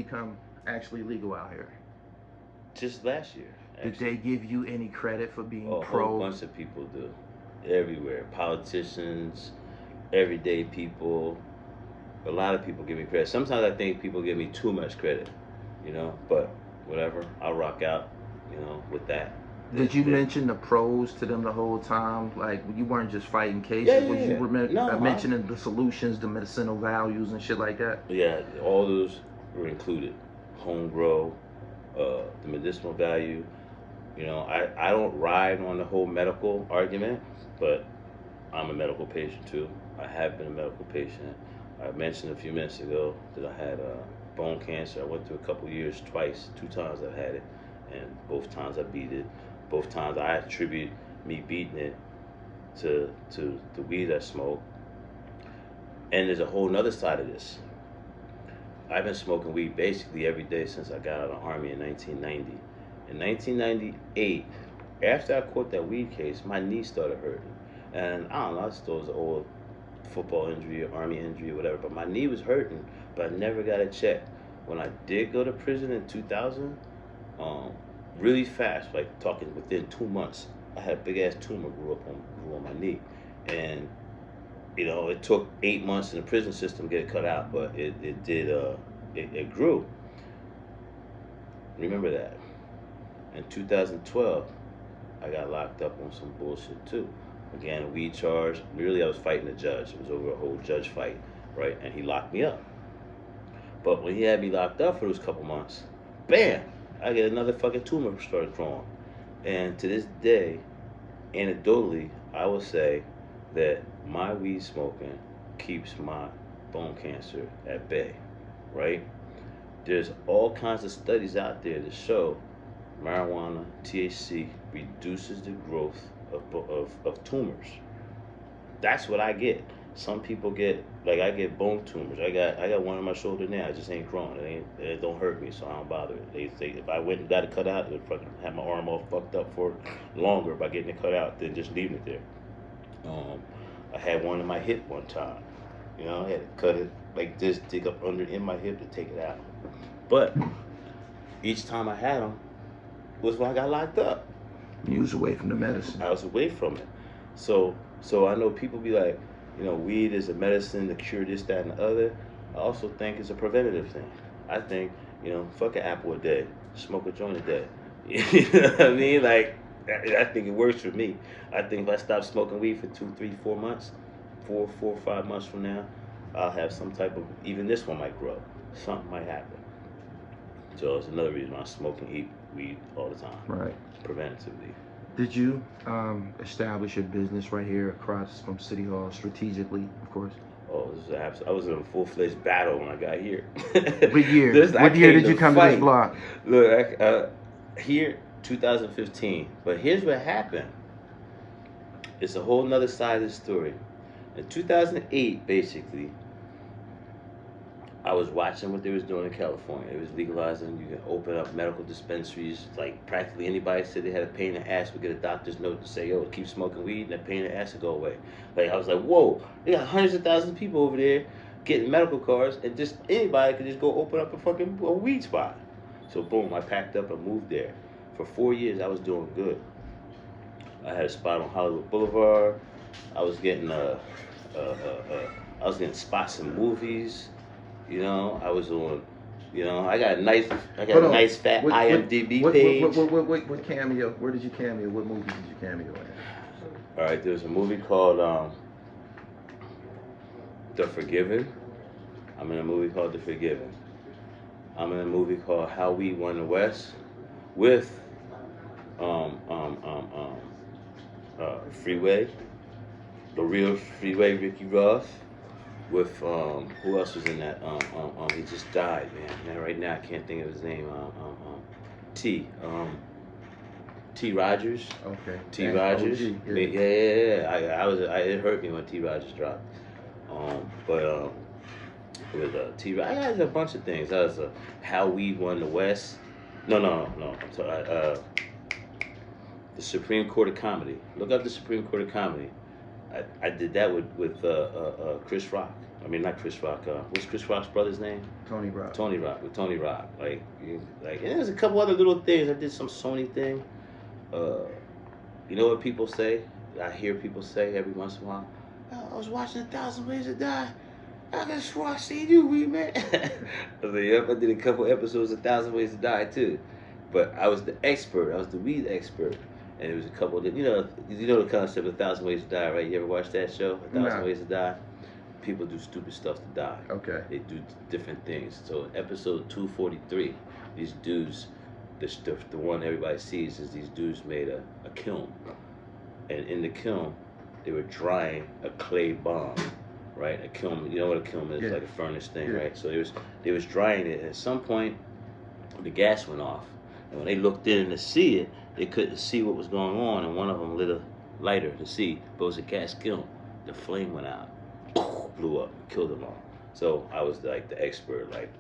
become actually legal out here? Just last year. Actually. Did they give you any credit for being pro? A whole bunch of people do. Everywhere. Politicians, everyday people. A lot of people give me credit. Sometimes I think people give me too much credit, you know, but whatever. I'll rock out, you know, with that. Did you mention the pros to them the whole time? Like, you weren't just fighting cases, yeah. You were mentioning the solutions, the medicinal values and shit like that? Yeah, all those were included. Home grow, the medicinal value. You know, I don't ride on the whole medical argument, but I'm a medical patient too. I have been a medical patient. I mentioned a few minutes ago that I had bone cancer. I went through a couple years, twice, 2 times I've had it, and both times I beat it. Both times I attribute me beating it to the weed I smoke. And there's a whole nother side of this. I've been smoking weed basically every day since I got out of the Army in 1990. In 1998, after I caught that weed case, my knee started hurting. And I don't know, I just thought it was an old football injury or Army injury or whatever, but my knee was hurting, but I never got it checked. When I did go to prison in 2000, really fast, like talking within 2 months, I had a big ass tumor grew on my knee. And you know, it took 8 months in the prison system to get it cut out, but it grew. Remember that. In 2012, I got locked up on some bullshit too. Again, a weed charge. Really, I was fighting a judge. It was over a whole judge fight, right? And he locked me up. But when he had me locked up for those couple months, bam, I get another fucking tumor started growing. And to this day, anecdotally, I will say that my weed smoking keeps my bone cancer at bay, right? There's all kinds of studies out there that show marijuana, THC, reduces the growth of tumors. That's what I get. Some people get, like I get bone tumors. I got one on my shoulder now. It just ain't growing. It don't hurt me, so I don't bother it. They say if I went and got it cut out, it would fucking have my arm all fucked up for longer by getting it cut out than just leaving it there. I had one in my hip one time. You know, I had to cut it like this, dig up under in my hip to take it out. But each time I had them was when I got locked up. You was away from the medicine. I was away from it. So I know people be like, you know, weed is a medicine to cure this, that, and the other. I also think it's a preventative thing. I think, you know, fuck an apple a day, smoke a joint a day. You know what I mean? Like, I think it works for me. I think if I stop smoking weed for 2, 3, 4 months, 4 or 5 months from now, I'll have some type of, even this one might grow. Something might happen. So it's another reason why I smoke and eat weed all the time. Right. Preventatively. Did you establish your business right here across from City Hall strategically, of course? Oh, this is I was in a full-fledged battle when I got here. What year? What year did you come to this block? Look, here, 2015. But here's what happened. It's a whole nother side of the story. In 2008, basically, I was watching what they was doing in California. It was legalizing. You can open up medical dispensaries. Like practically anybody said they had a pain in the ass would get a doctor's note to say, yo, keep smoking weed and that pain in the ass will go away. Like I was like, whoa, they got hundreds of thousands of people over there getting medical cards and just anybody could just go open up a weed spot. So boom, I packed up and moved there. For 4 years, I was doing good. I had a spot on Hollywood Boulevard. I was getting spots in movies. You know, I was on. You know, I got a nice fat IMDb page. What cameo? Where did you cameo? What movie did you cameo in? All right, there's a movie called The Forgiven. I'm in a movie called The Forgiven. I'm in a movie called How We Won the West with Freeway, the real Freeway, Ricky Ross. With who else was in that? He just died, man. Right now I can't think of his name. T-Rodgers. Okay. T-Rodgers. Yeah. It hurt me when T-Rodgers dropped. With T-Rodgers, I had a bunch of things. That was How We Won the West. No. I'm sorry. The Supreme Court of Comedy. Look up the Supreme Court of Comedy. I did that with Chris Rock. I mean, not Chris Rock. What's Chris Rock's brother's name? Tony Rock. Tony Rock, with Tony Rock. Like, and there's a couple other little things. I did some Sony thing. You know what people say? I hear people say every once in a while, "Oh, I was watching 1,000 Ways to Die. I could swear I seen you, Weedman." I was like, yep, I did a couple episodes of 1,000 Ways to Die too. But I was the expert. I was the weed expert. And it was a couple of, you know the concept of 1,000 Ways to Die, right? You ever watch that show, 1,000 Ways to Die? People do stupid stuff to die. Okay. They do different things. So in episode 243, these dudes, the one everybody sees is these dudes made a kiln. And in the kiln, they were drying a clay bomb, right? A kiln, you know what a kiln is, like a furnace thing, right? So they was drying it, and at some point, the gas went off. And when they looked in to see it, they couldn't see what was going on, and one of them lit a lighter to see, but it was a gas kiln. The flame went out, blew up, killed them all. So I was like the expert, like,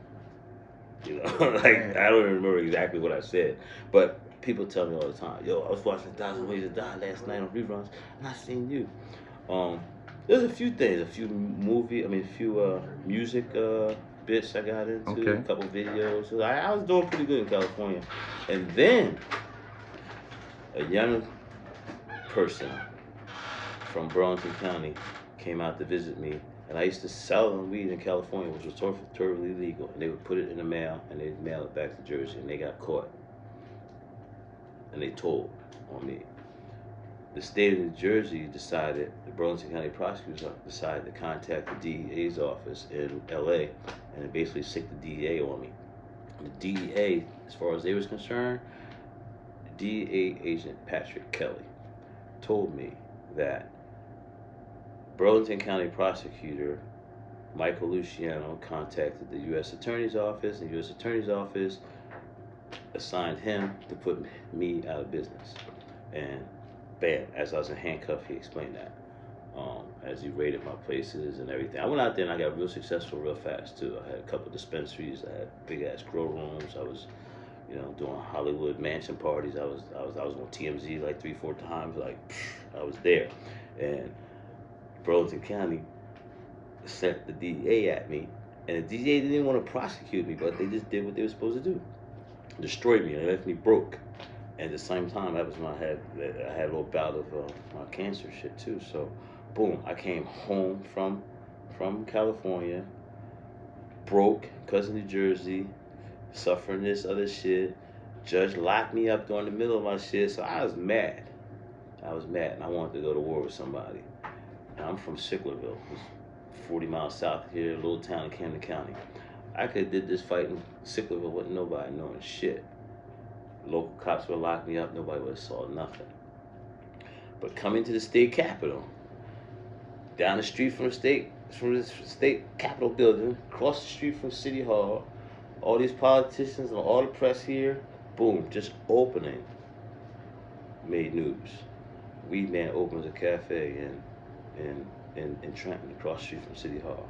you know, like I don't even remember exactly what I said, but people tell me all the time, "Yo, I was watching 1,000 Ways to Die last night on reruns, and I seen you." There's a few things, a few music bits I got into, a couple videos. So I was doing pretty good in California, and then a young person from Burlington County came out to visit me, and I used to sell them weed in California, which was totally illegal, and they would put it in the mail, and they'd mail it back to Jersey, and they got caught, and they told on me. The state of New Jersey decided, the Burlington County prosecutors decided to contact the DEA's office in LA, and they basically sicked the DEA on me. The DEA, as far as they was concerned, DEA agent Patrick Kelly told me that Burlington County prosecutor Michael Luciano contacted the U.S. Attorney's Office, and the U.S. Attorney's Office assigned him to put me out of business. And bam, as I was in handcuffs, he explained that. As he raided my places and everything. I went out there and I got real successful real fast too. I had a couple dispensaries, I had big ass grow rooms, I was, doing Hollywood mansion parties. I was on TMZ like 3-4 times, like I was there. And Burlington County sent the DEA at me, and the DEA didn't even want to prosecute me, but they just did what they were supposed to do. Destroyed me, and they left me broke. And at the same time, that was when I had a little bout of my cancer shit too. So, boom, I came home from California, broke, because of New Jersey, suffering this other shit. Judge locked me up during the middle of my shit, so I was mad. And I wanted to go to war with somebody. And I'm from Sicklerville, it's 40 miles south of here, a little town in Camden County. I could have did this fight in Sicklerville with nobody knowing shit. Local cops would lock me up, nobody would have saw nothing. But coming to the state capitol, down the street from the state capitol building, across the street from City Hall, all these politicians and all the press here, boom, just opening, made news. Weedman opens a cafe in Trenton, across the street from City Hall.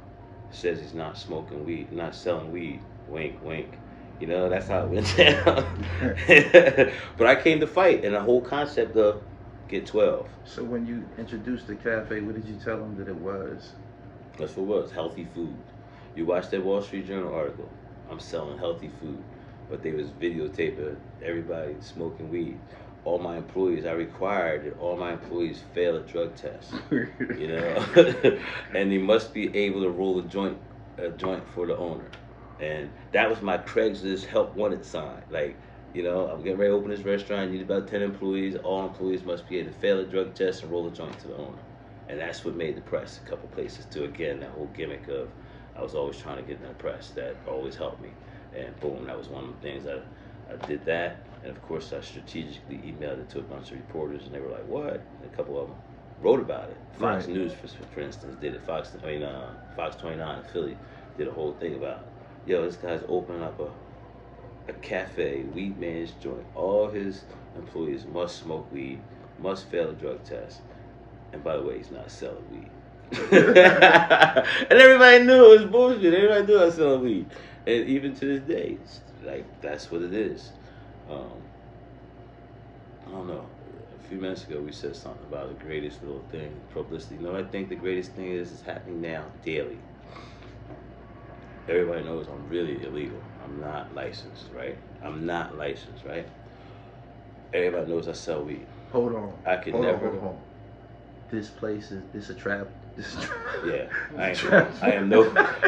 Says he's not smoking weed, not selling weed. Wink, wink. That's how it went down. But I came to fight, and the whole concept of get 12. So when you introduced the cafe, what did you tell them that it was? That's what it was, healthy food. You watch that Wall Street Journal article, I'm selling healthy food. But they was videotaping everybody smoking weed. All my employees, I required that all my employees fail a drug test. And they must be able to roll a joint for the owner. And that was my Craigslist help wanted sign. Like, I'm getting ready to open this restaurant, need about 10 employees. All employees must be able to fail a drug test and roll a joint to the owner. And that's what made the press a couple places too. Again, that whole gimmick of I was always trying to get in the press, that always helped me. And boom, that was one of the things I did that. And of course, I strategically emailed it to a bunch of reporters, and they were like, "What?" And a couple of them wrote about it. Fox News, for instance, did it. Fox 29 in Philly did a whole thing about it. Yo, this guy's opening up a cafe, Weedman's joint. All his employees must smoke weed, must fail a drug test. And by the way, he's not selling weed. And everybody knew it was bullshit. Everybody knew I was selling weed. And even to this day, it's like, that's what it is. I don't know. A few minutes ago, we said something about the greatest little thing, publicity. I think the greatest thing is happening now, daily. everybody knows I'm really illegal. I'm not licensed, right? I'm not licensed, right? Everybody knows I sell weed. Hold on. I could hold never. On, hold on. This place is this a trap. This is a trap. Yeah,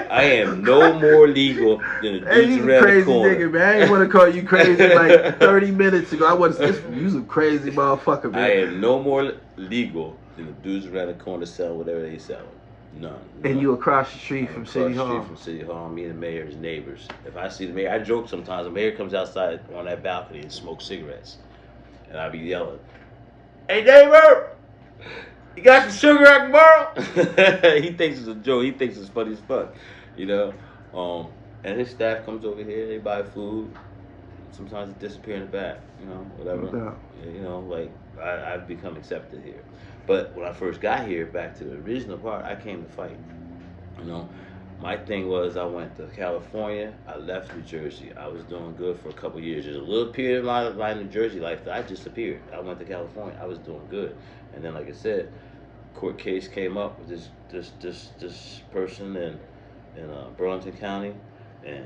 I am no more legal than the Hey, dudes you around crazy the corner. nigga, man. I ain't want to call you crazy like 30 minutes ago. I wasn't. You some crazy motherfucker, man. I am no more legal than the dudes around the corner selling whatever they selling. None. And you across the street from City Hall. From City Hall. Me and the mayor's neighbors. If I see the mayor, I joke sometimes. The mayor comes outside on that balcony and smokes cigarettes, and I be yelling, "Hey neighbor, you got some sugar I can borrow?" He thinks it's a joke. He thinks it's funny as fuck, you know. And his staff comes over here. They buy food. Sometimes it disappear in the back, you know, whatever. Yeah. You know, like I've become accepted here. But when I first got here, back to the original part, I came to fight. You know, my thing was I went to California. I left New Jersey. I was doing good for a couple years. There's a little period of my New Jersey life that I disappeared. I went to California. I was doing good, and then, like I said, court case came up with this person in Burlington County, and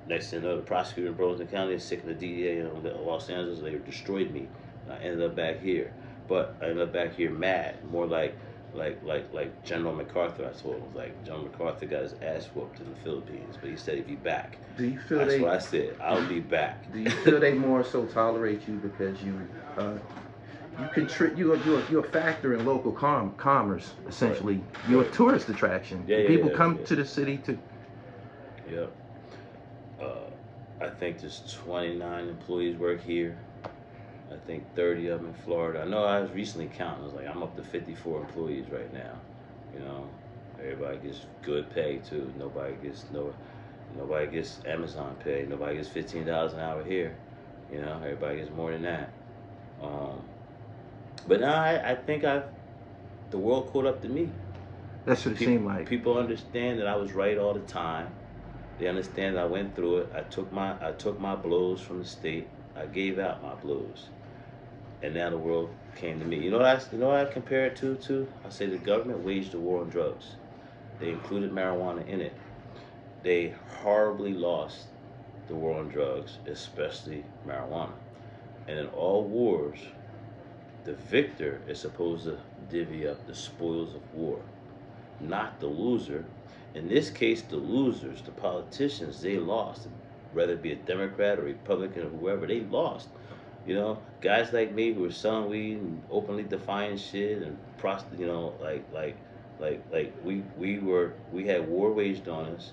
next thing you know, the prosecutor in Burlington County is sick of the DEA in Los Angeles. They destroyed me. And I ended up back here. But I ended up back here mad, more like General MacArthur. I told him, like General MacArthur got his ass whooped in the Philippines, but he said he'd be back. Do you feel That's what I said. I'll be back. Do you feel they more so tolerate you because you're a factor in local commerce, essentially? Right. You're a tourist attraction. People come to the city to. Yeah. I think there's 29 employees work here. I think 30 of them in Florida. I know I was recently counting. I was like, I'm up to 54 employees right now. You know, everybody gets good pay too. Nobody gets Amazon pay. Nobody gets $15 an hour here. You know, everybody gets more than that. But now I think the world caught up to me. That's what it seemed like. People understand that I was right all the time. They understand that I went through it. I took my blows from the state. I gave out my blows. And now the world came to me. You know what I compare it to? I say the government waged a war on drugs. They included marijuana in it. They horribly lost the war on drugs, especially marijuana. And in all wars, the victor is supposed to divvy up the spoils of war, not the loser. In this case, the losers, the politicians, they lost. Whether it be a Democrat or Republican or whoever, they lost. You know, guys like me who were selling weed and openly defying shit and we had war waged on us,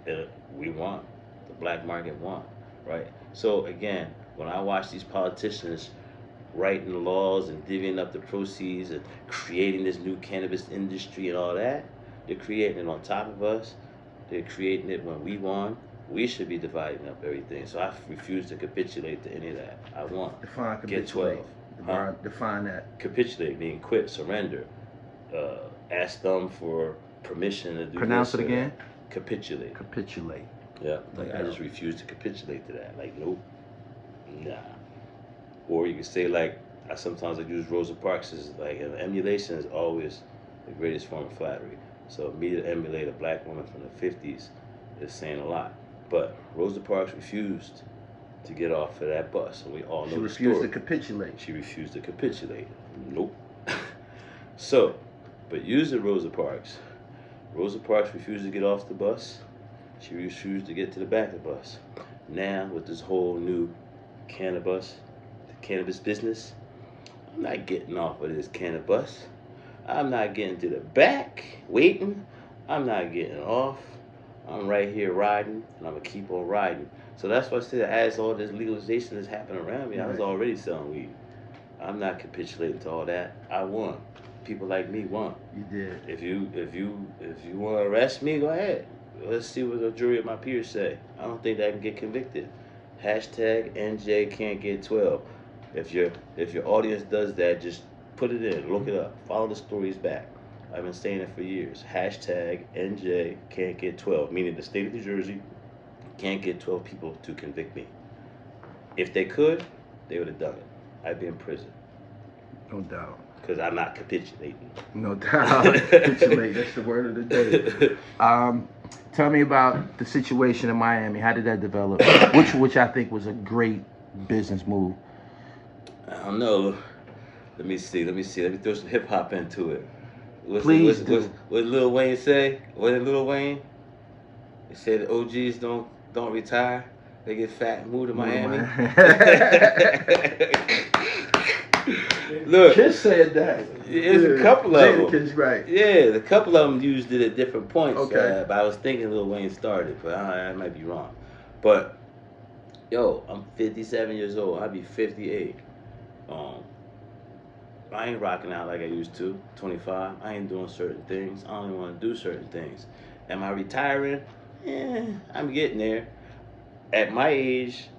and we won. The black market won, right? So again, when I watch these politicians writing laws and divvying up the proceeds and creating this new cannabis industry and all that, they're creating it on top of us. They're creating it when we won. We should be dividing up everything. So I refuse to capitulate to any of that. I want Define get 12. Define that. Capitulate meaning quit, surrender. Ask them for permission to do Pronounce this it again. Capitulate. Capitulate. Yeah. Like I just refuse to capitulate to that. Like nope. Nah. Or you can say like sometimes I use Rosa Parks as like an emulation is always the greatest form of flattery. So me to emulate a black woman from the 50s is saying a lot. But Rosa Parks refused to get off of that bus, and we all know the story. She refused to capitulate. She refused to capitulate. Nope. So, but using Rosa Parks refused to get off the bus. She refused to get to the back of the bus. Now, with this whole new cannabis business, I'm not getting off of this cannabis. I'm not getting to the back, waiting. I'm not getting off. I'm right here riding, and I'm going to keep on riding. So that's why I said as all this legalization is happening around me, I was already selling weed. I'm not capitulating to all that. I won. People like me won. You did. If you want to arrest me, go ahead. Let's see what the jury of my peers say. I don't think that I can get convicted. Hashtag NJ can't get 12. If your audience does that, just put it in, look it up, follow the stories back. I've been saying it for years. Hashtag NJ can't get 12, meaning the state of New Jersey can't get 12 people to convict me. If they could, they would have done it. I'd be in prison. No doubt. Because I'm not capitulating. No doubt. Capitulate. That's the word of the day. Tell me about the situation in Miami. How did that develop? Which I think was a great business move. I don't know. Let me see. Let me throw some hip hop into it. Please do. What Lil Wayne say? What did Lil Wayne? He said the OGs don't retire. They get fat and move to Miami. Look, Kiss said that. There's a couple of them. Kiss, right. Yeah, a couple of them used it at different points. Okay. But I was thinking Lil Wayne started, but I might be wrong. But yo, I'm 57 years old. I'll be 58. I ain't rocking out like I used to. 25. I ain't doing certain things. I only want to do certain things. Am I retiring? I'm getting there. At my age,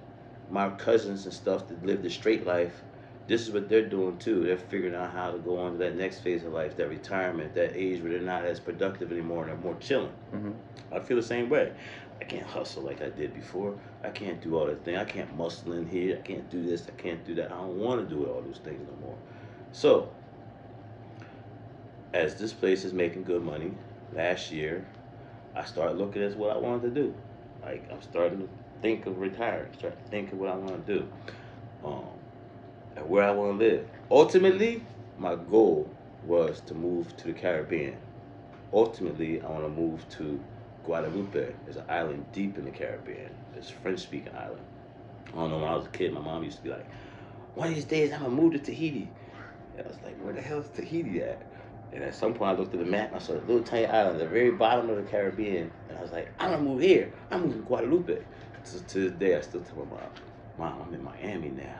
my cousins and stuff that live the straight life, this is what they're doing too. They're figuring out how to go on to that next phase of life, that retirement, that age where they're not as productive anymore and they're more chilling. Mm-hmm. I feel the same way. I can't hustle like I did before. I can't do all that thing. I can't muscle in here. I can't do this. I can't do that. I don't want to do all those things no more. So, as this place is making good money, last year, I started looking at what I wanted to do. Like, I'm starting to think of retiring, start to think of what I want to do, and where I want to live. Ultimately, my goal was to move to the Caribbean. Ultimately, I want to move to Guadeloupe. It's an island deep in the Caribbean. It's a French-speaking island. I don't know, when I was a kid, my mom used to be like, one of these days I'm going to move to Tahiti. And I was like, where the hell is Tahiti at? And at some point I looked at the map and I saw a little tiny island at the very bottom of the Caribbean. And I was like, I'm going to move here. I'm moving to Guadeloupe. So to this day, I still tell my mom, I'm in Miami now.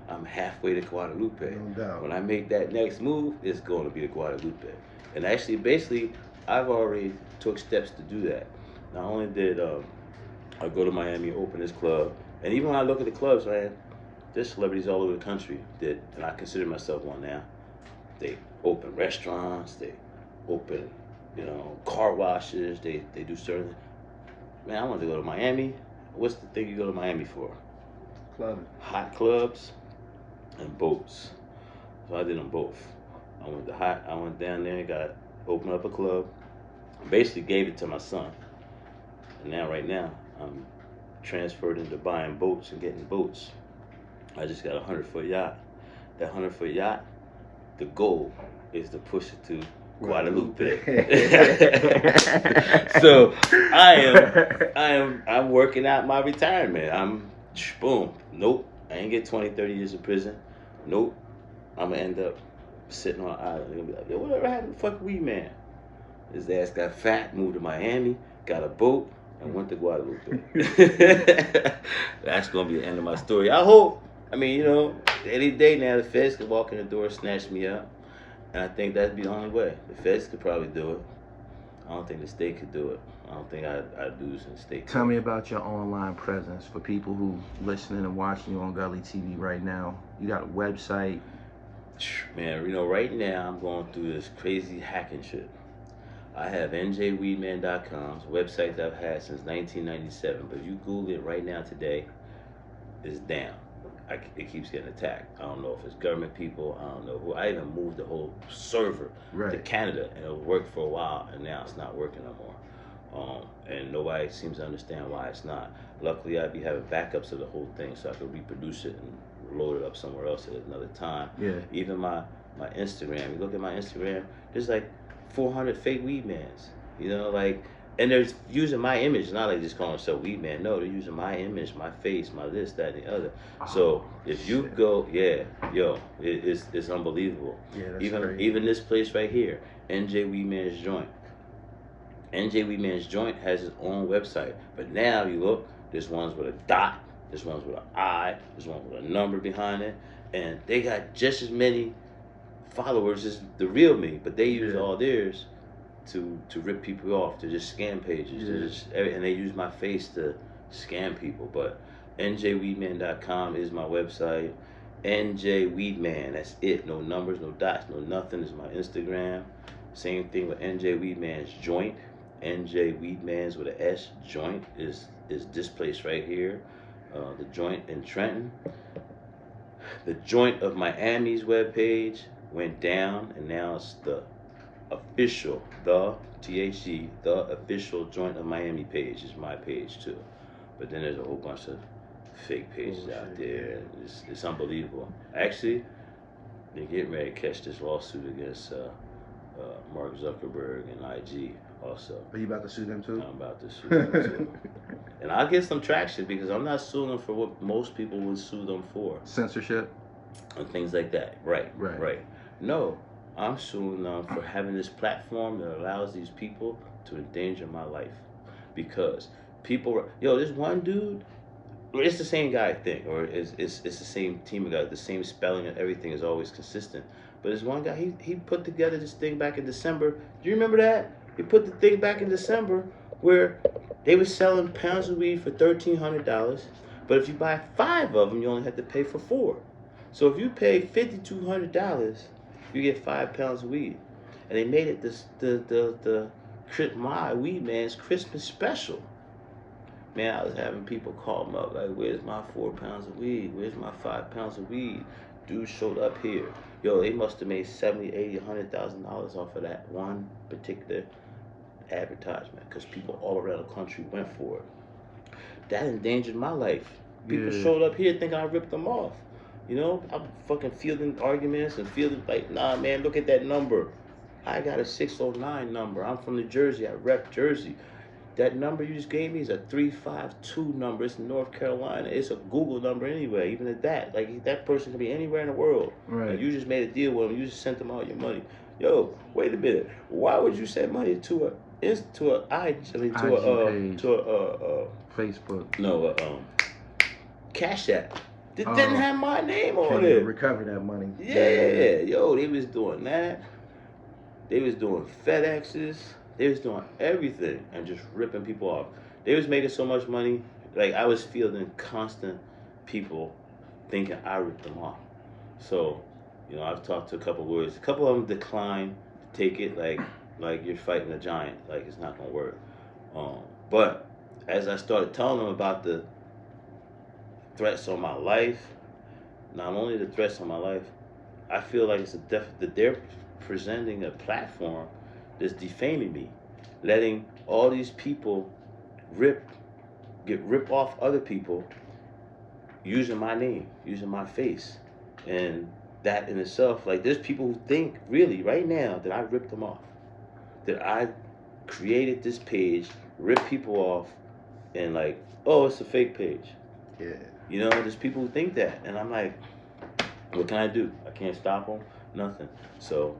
I'm halfway to Guadeloupe. No doubt. When I make that next move, it's going to be to Guadeloupe. And actually, basically, I've already took steps to do that. Not only did I go to Miami, open this club, and even when I look at the clubs, man, there's celebrities all over the country and I consider myself one now. They open restaurants, they open, car washes, they do certain. Man, I want to go to Miami. What's the thing you go to Miami for? Clubbing. Hot clubs and boats. So I did them both. I went down there and opened up a club. Basically gave it to my son. And right now, I'm transferred into buying boats and getting boats. I just got a 100-foot yacht. That 100-foot yacht, the goal is to push it to Guadeloupe. So I'm working out my retirement. Boom. Nope. I ain't get 20, 30 years in prison. Nope. I'm gonna end up sitting on an island. They're gonna be like, yo, whatever happened to fuck Weedman? His ass got fat, moved to Miami, got a boat, and went to Guadeloupe. That's gonna be the end of my story. I hope. I mean, any day now the feds could walk in the door and snatch me up. And I think that'd be the only way. The feds could probably do it. I don't think the state could do it. I don't think I'd do this in the state. Tell me about your online presence for people who listening and watching you on Gully TV right now. You got a website? Man, right now I'm going through this crazy hacking shit. I have njweedman.com, it's a website that I've had since 1997. But if you Google it right now today, it's down. It keeps getting attacked. I don't know if it's government people. I don't know who. I even moved the whole server to Canada, and it worked for a while, and now it's not working no more. And nobody seems to understand why it's not. Luckily, I'd be having backups of the whole thing, so I could reproduce it and load it up somewhere else at another time. Yeah. Even my Instagram. You look at my Instagram. There's like 400 fake Weedmans. And they're using my image, not like just calling themselves Weedman. No, they're using my image, my face, my this, that, and the other. So if you go, it's unbelievable. Yeah, that's crazy. Even this place right here, NJ Weedman's Joint. NJ Weedman's Joint has its own website. But now you look, there's ones with a dot, there's ones with an I, there's one with a number behind it, and they got just as many followers as the real me, but they use all theirs to rip people off, to just scam pages, and they use my face to scam people. But njweedman.com is my website. NJ Weedman, that's it. No numbers, no dots, no nothing. Is my Instagram. Same thing with NJ Weedman's Joint. NJ Weedman's with an S. Joint is this place right here. The Joint in Trenton. The Joint of Miami's webpage went down, and now it's the official, the THG, the official Joint of Miami page is my page too. But then there's a whole bunch of fake pages out there. It's unbelievable. Actually, they're getting ready to catch this lawsuit against Mark Zuckerberg and IG also. Are you about to sue them too? I'm about to sue them too. And I'll get some traction because I'm not suing them for what most people would sue them for. Censorship? And things like that. Right. No, I'm suing them for having this platform that allows these people to endanger my life. Because people, this one dude, it's the same guy, I think, or it's the same team of guys, the same spelling and everything is always consistent. But there's one guy, he put together this thing back in December. Do you remember that? He put the thing back in December where they were selling pounds of weed for $1,300, but if you buy 5 of them, you only have to pay for 4. So if you pay $5,200, you get 5 pounds of weed. And they made it my weed man's Christmas special. Man, I was having people call them up like, where's my 4 pounds of weed? Where's my 5 pounds of weed? Dude showed up here. They must have made $70, $80, $100,000 off of that one particular advertisement because people all around the country went for it. That endangered my life. People showed up here thinking I ripped them off. I'm fucking fielding arguments and fielding like, nah, man, look at that number. I got a 609 number. I'm from New Jersey. I rep Jersey. That number you just gave me is a 352 number. It's in North Carolina. It's a Google number anyway, even at that. Like, that person can be anywhere in the world. Right. And you just made a deal with them. You just sent them all your money. Wait a minute. Why would you send money to a Facebook? No, Cash App. It didn't have my name on it. Recover that money. Yeah. They was doing that. They was doing FedExes. They was doing everything and just ripping people off. They was making so much money. Like, I was fielding constant people thinking I ripped them off. So, I've talked to a couple of lawyers. A couple of them declined to take it like you're fighting a giant. Like, it's not going to work. But as I started telling them about the threats on my life, not only the threats on my life, I feel like it's that they're presenting a platform that's defaming me, letting all these people rip off other people using my name, using my face. And that in itself, like, there's people who think really right now that I ripped them off, that I created this page, ripped people off, and like, oh, it's a fake page. Yeah. There's people who think that, and I'm like, what can I do? I can't stop them, nothing. So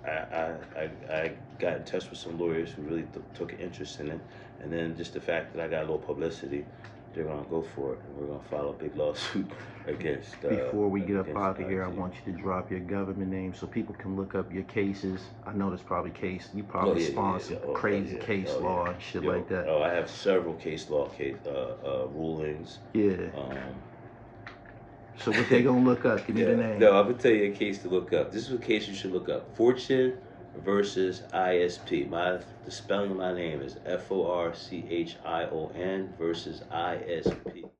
I got in touch with some lawyers who really took an interest in it, and then just the fact that I got a little publicity, they're gonna go for it, and we're gonna file a big lawsuit against. Before we get up out of here, I want you to drop your government name so people can look up your cases. I know there's probably you probably sponsor crazy case law and shit like that. Oh, I have several case law rulings. Yeah. So what they gonna look up? Give me the name. No, I'm gonna tell you a case to look up. This is a case you should look up. Fortune versus ISP. The spelling of my name is FORCHION versus ISP.